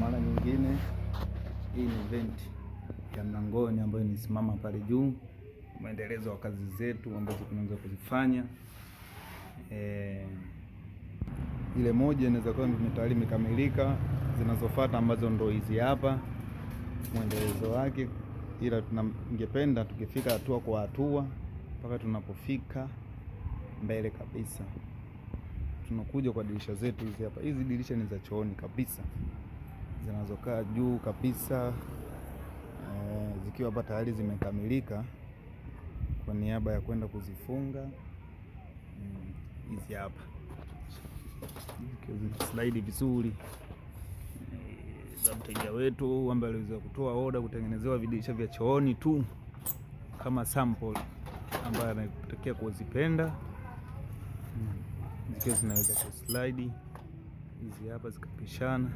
mara nyingine. Hii ni vent ya mlangoni ambayo nisimama pale juu, muendelezo wa kazi zetu ambazo tunaanza kuzifanya. Ile moja inaweza kuwa tayari imekamilika, zinazofuata ambazo ndo hizi hapa muendelezo wake, ila tunangependa tukifika hatua kwa hatua mpaka tunapofika mbele kabisa. Tunakuja kwa dirisha zetu hizi hapa. Hizi dirisha ni za chooni kabisa, zinazokaa juu kabisa, zikiwa hapa tayari zimekamilika kwa niaba ya kwenda kuzifunga. Hizi hapa slide vizuri za mteja wetu ambaye aliweza kutoa order kutengenezewa vidirisha vya chooni tu kama sample ambaye anataka kuzipenda, zikiwa zinaweza kuslide hizi hapa zikapishana.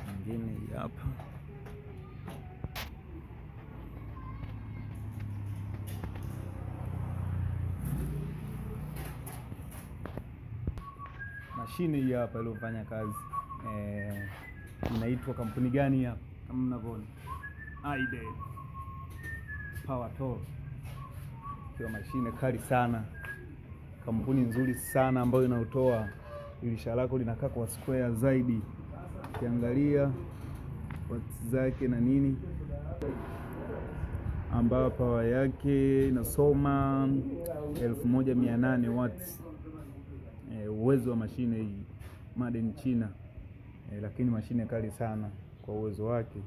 Nyingine hii hapa mashine hii hapa iliyofanya kazi, inaitwa kampuni gani hapa? Kama mnavyoona Aide Power Tool, kwa mashine kali sana, kampuni nzuri sana ambayo inautoa dirisha lako linakaa kwa square zaidi. Ukiangalia watts zake na nini, ambayo power yake inasoma 1800 watts. Uwezo wa mashine hii made in China, lakini mashine kali sana kwa uwezo wake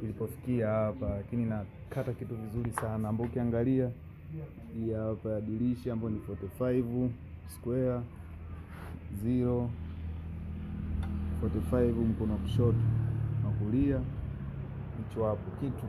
ilipofikia hapa, lakini nakata kitu vizuri sana. Ambapo ukiangalia hii hapa dirisha ambayo ni 45 square 0 45 mkono kushoto na kulia, hicho hapo kitu